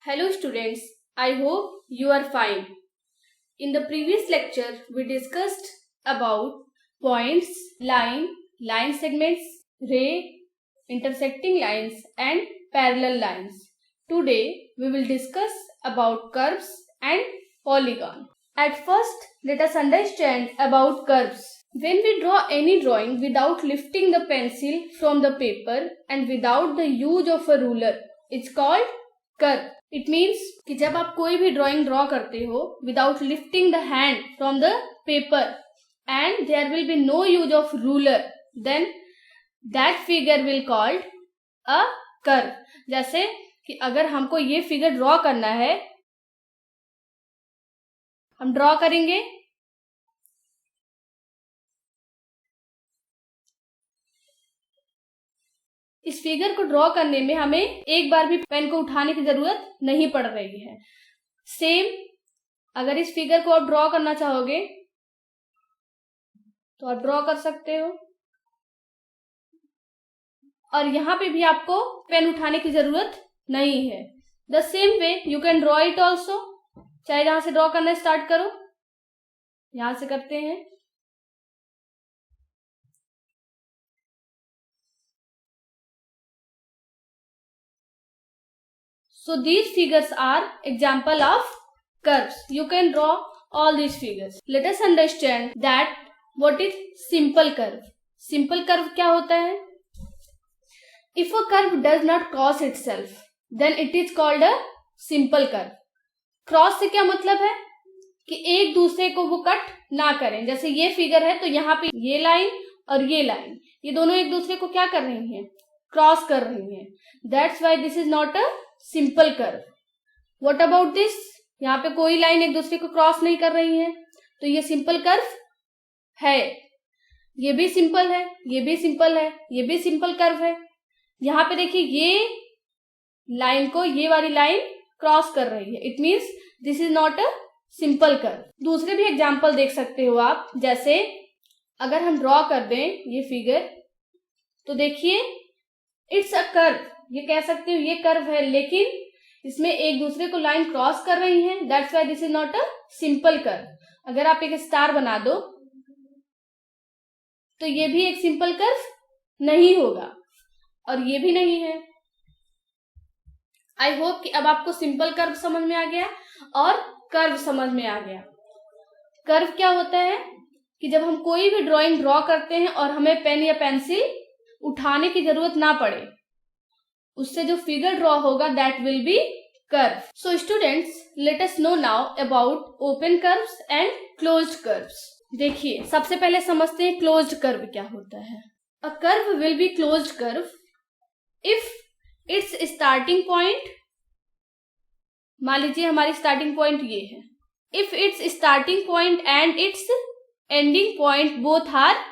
Hello students, I hope you are fine. In the previous lecture, we discussed about points, line segments, ray, intersecting lines and parallel lines. Today, we will discuss about curves and polygon. At first, let us understand about curves. When we draw any drawing without lifting the pencil from the paper and without the use of a ruler, it's called curve. It means कि जब आप कोई भी drawing draw करते हो without lifting the hand from the paper and there will be no use of ruler, then that figure will called a curve. जैसे कि अगर हमको ये फिगर ड्रॉ करना है, हम ड्रॉ करेंगे. इस फिगर को ड्रॉ करने में हमें एक बार भी पेन को उठाने की जरूरत नहीं पड़ रही है. सेम अगर इस फिगर को आप ड्रॉ करना चाहोगे तो आप ड्रॉ कर सकते हो और यहां पे भी आपको पेन उठाने की जरूरत नहीं है. The same way you can draw it also. चाहे जहां से ड्रॉ करना स्टार्ट करो, यहां से करते हैं. So these figures are example of curves. You can draw all these figures. Let us understand that what is simple curve. Simple curve क्या होता है? If a curve does not cross itself, then it is called a simple curve. Cross से क्या मतलब है कि एक दूसरे को वो कट ना करें. जैसे ये फिगर है तो यहाँ पे ये लाइन और ये लाइन, ये दोनों एक दूसरे को क्या कर रही हैं? क्रॉस कर रही हैं. That's why this is not a simple curve. What about this? यहाँ पे कोई लाइन एक दूसरे को क्रॉस नहीं कर रही है, तो ये सिंपल कर्व है. ये भी सिंपल है, ये भी सिंपल है, ये भी सिंपल कर्व है. यहाँ पे देखिए ये लाइन को ये वाली लाइन क्रॉस कर रही है. It means this is not a simple curve. दूसरे भी एग्जाम्पल देख सकते हो आप. जैसे अगर हम ड्रॉ कर दें ये फिगर, तो देखिए इट्स अ कर्व. ये कह सकते हो ये कर्व है, लेकिन इसमें एक दूसरे को लाइन क्रॉस कर रही है. That's why this is not a simple curve. अगर आप एक स्टार बना दो तो ये भी एक सिंपल कर्व नहीं होगा और ये भी नहीं है. आई होप कि अब आपको सिंपल कर्व समझ में आ गया और कर्व समझ में आ गया. कर्व क्या होता है कि जब हम कोई भी ड्राइंग ड्रॉ करते हैं और हमें पेन या पेंसिल उठाने की जरूरत ना पड़े, उससे जो फिगर ड्रॉ होगा that will be curve. So students, late us no now about open curves and closed curves. देखिए सबसे पहले समझते हैं क्लोज्ड कर्व क्या होता है. A curve will be closed curve if its starting point, मान लीजिए हमारी स्टार्टिंग पॉइंट ये है. If its starting point and its ending point both are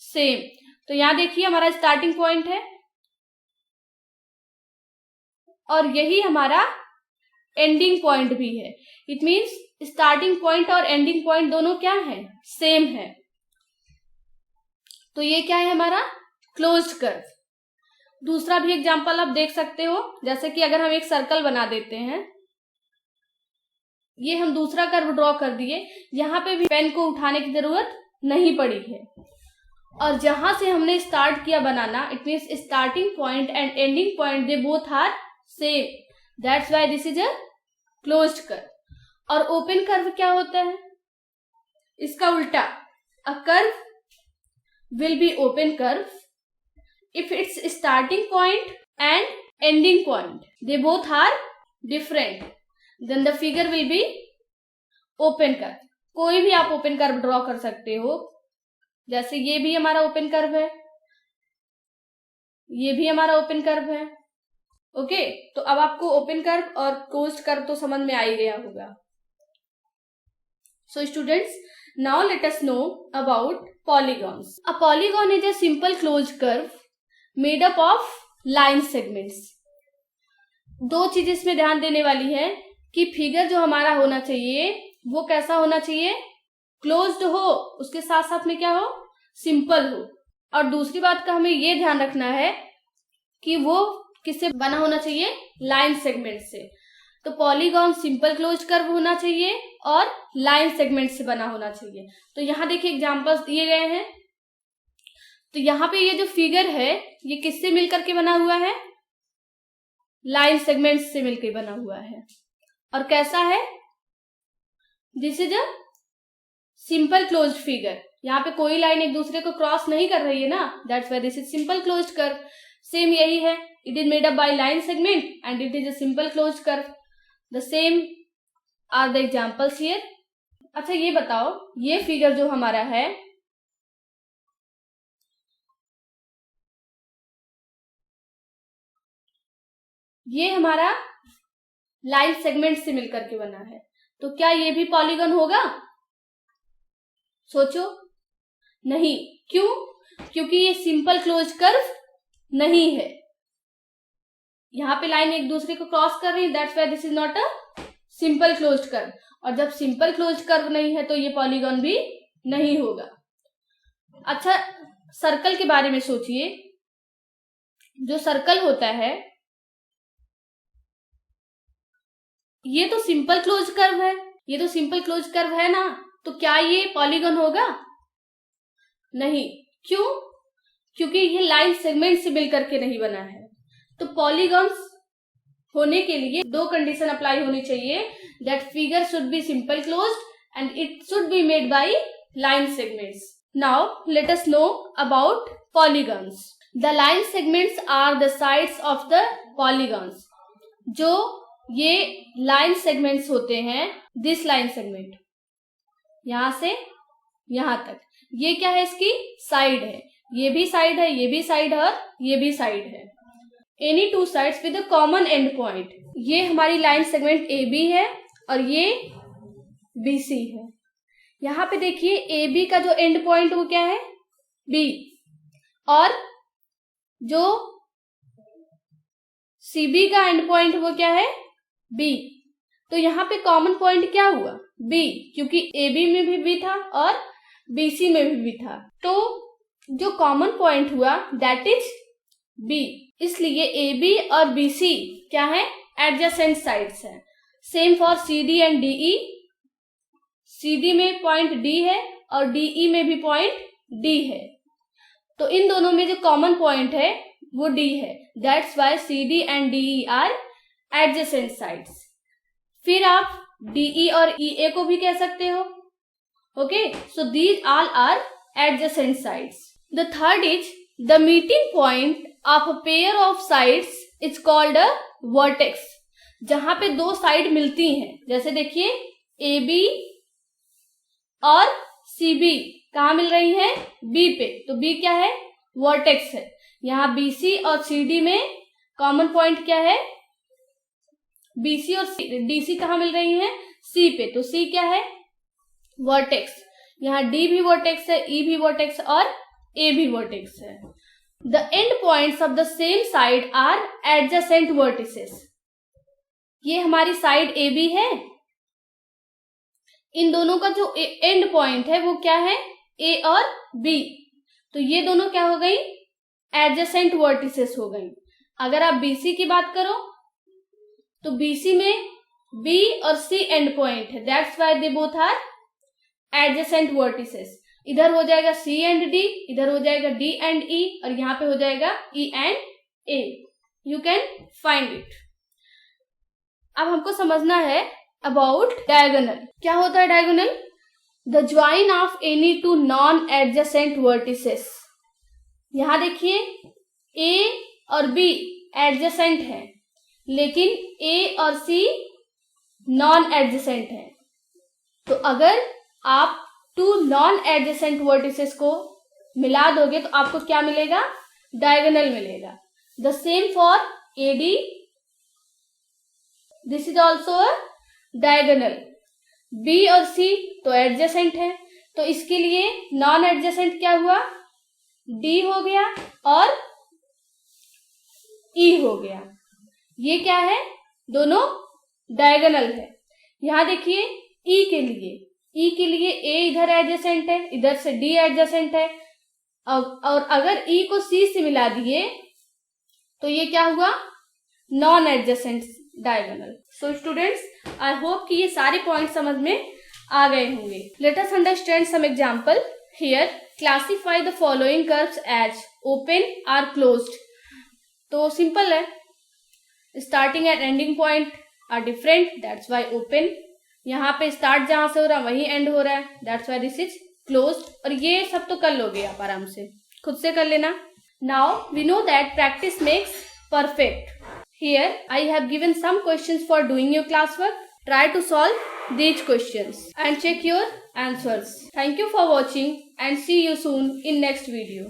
same. तो यहां देखिए हमारा स्टार्टिंग पॉइंट है और यही हमारा एंडिंग पॉइंट भी है. इट मीन्स स्टार्टिंग पॉइंट और एंडिंग पॉइंट दोनों क्या है? सेम है. तो ये क्या है? हमारा क्लोज्ड कर्व. दूसरा भी एग्जांपल आप देख सकते हो. जैसे कि अगर हम एक सर्कल बना देते हैं, ये हम दूसरा कर्व ड्रॉ कर दिए, यहां पे भी पेन को उठाने की जरूरत नहीं पड़ी है. और जहां से हमने स्टार्ट किया बनाना, it means starting point and ending point they both are same. That's why this is a closed curve. और ओपन कर्व क्या होता है? इसका उल्टा. A curve will be open curve if its starting point and ending point they both are different, then the figure will be open curve. कोई भी आप open curve draw कर सकते हो. जैसे ये भी हमारा ओपन कर्व है, ये भी हमारा ओपन कर्व है. ओके, तो अब आपको ओपन कर्व और क्लोज्ड कर्व तो समझ में आ ही गया होगा. So students, now let us know about polygons. A polygon is a simple closed curve made up of line segments. दो चीज इसमें ध्यान देने वाली है कि फिगर जो हमारा होना चाहिए वो कैसा होना चाहिए? क्लोज्ड हो, उसके साथ साथ में क्या हो? सिंपल हो. और दूसरी बात का हमें ये ध्यान रखना है कि वो किससे बना होना चाहिए? लाइन सेगमेंट से. तो पॉलीगॉन सिंपल क्लोज कर्व होना चाहिए और लाइन सेगमेंट से बना होना चाहिए। तो यहाँ देखिए एग्जांपल्स दिए गए हैं। तो यहाँ पे ये जो फिगर है ये किससे मिलकर के बना हुआ है? लाइन सेगमेंट्स से मिलकर बना हुआ है। और कैसा है? This is a simple closed figure. यहाँ पे कोई लाइन एक दूसरे को क्रॉस नहीं कर रही है ना, that's why this is simple closed curve. Same यही है, it is made up by line segment and it is a simple closed curve. The same are the examples here. अच्छा ये बताओ, ये फिगर जो हमारा है ये हमारा लाइन सेगमेंट से मिलकर के बना है, तो क्या ये भी पॉलीगॉन होगा? सोचो, नहीं। क्यों? क्योंकि ये सिंपल क्लोज कर्व नहीं है। यहाँ पे लाइन एक दूसरे को क्रॉस कर रही है, that's why this is not a simple closed curve. और जब सिंपल क्लोज्ड कर्व नहीं है तो ये पॉलीगॉन भी नहीं होगा। अच्छा, सर्कल के बारे में सोचिए। जो सर्कल होता है ये तो सिंपल क्लोज कर्व है, ये तो सिंपल क्लोज कर्व है ना, तो क्या ये पॉलीगॉन होगा? नहीं। क्यों? क्योंकि ये लाइन सेगमेंट से मिलकर के नहीं बना है। तो पॉलीगॉन्स होने के लिए दो कंडीशन अप्लाई होनी चाहिए, that figure should be simple closed and it should be made by line segments. Now let us know about polygons. The line segments are the sides of the polygons. जो ये line segments होते हैं, this line segment यहां से यहां तक, ये क्या है? इसकी साइड है। ये भी साइड है, ये भी साइड है और ये भी साइड है। Any two sides with a common and point. ये हमारी लाइन सेगमेंट ए बी है और ये बी सी है। यहां पे देखिए ए बी का जो एंड पॉइंट वो क्या है? बी। और जो सी बी का एंड पॉइंट वो क्या है? बी। तो यहाँ पे कॉमन पॉइंट क्या हुआ? बी, क्योंकि ए बी में भी बी था और बी सी में भी था। तो जो कॉमन पॉइंट हुआ दैट इज बी। इसलिए ए बी और बी सी क्या है? एडजेसेंट साइड्स है। Same for C D and D E. C D में पॉइंट डी है और डी ई में भी पॉइंट डी है। तो इन दोनों में जो कॉमन पॉइंट है वो डी है, that's why C D and D E are adjacent sides. फिर आप डीई और ई को भी कह सकते हो। Okay, so these all are adjacent sides. The third is the meeting point of a pair of sides is called a vertex. जहां पे दो साइड मिलती हैं, जैसे देखिए ए बी और सी बी कहाँ मिल रही है? बी पे, तो बी क्या है? वर्टेक्स है। यहाँ बी सी और सी डी में कॉमन पॉइंट क्या है? बीसी और डी सी कहाँ मिल रही है? सी पे, तो सी क्या है? वर्टेक्स। यहाँ डी भी वर्टेक्स है, ई भी वर्टेक्स और ए भी वर्टेक्स है। The end points of the same side are adjacent vertices. ये हमारी साइड ए बी है, इन दोनों का जो एंड पॉइंट है वो क्या है? ए और बी। तो ये दोनों क्या हो गई? एडजेसेंट वर्टिसेस हो गई। अगर आप बीसी की बात करो तो बीसी में बी और सी एंड पॉइंट है, that's why they both are adjacent vertices. इधर हो जाएगा सी एंड डी, इधर हो जाएगा डी एंड ई और यहाँ पे हो जाएगा E and A. You can find it. अब हमको समझना है अबाउट डायगोनल। क्या होता है diagonal? The join of any two non adjacent vertices. यहां देखिए ए और बी एडजेसेंट है, लेकिन ए और सी नॉन एडजेसेंट है। तो अगर आप टू नॉन एडजेसेंट वर्टिसेस को मिला दोगे तो आपको क्या मिलेगा? डायगोनल मिलेगा। The same for A D, this is also a diagonal. B और सी तो एडजेसेंट है, तो इसके लिए नॉन एडजेसेंट क्या हुआ? डी हो गया और ई हो गया। ये क्या है? दोनों डायगोनल है। यहां देखिए ई के लिए ए इधर एडजेसेंट है, इधर से डी एडजेसेंट है, और अगर ई को सी से मिला दिए तो ये क्या हुआ? Non adjacent diagonal. So students, I hope कि ये सारे पॉइंट समझ में आ गए होंगे। Let us understand some example here. Classify the following curves as open और क्लोज्ड। तो सिंपल है, starting and ending point are different, that's why open. यहाँ पे स्टार्ट जहां से हो रहा है वही एंड हो रहा है, that's why this is closed. और ये सब तो कर लोगे आप आराम से, खुद से कर लेना। Now we know that practice makes perfect. Here I have given some questions for doing your classwork. Try to solve these questions and check your answers. Thank you for watching and see you soon in next video.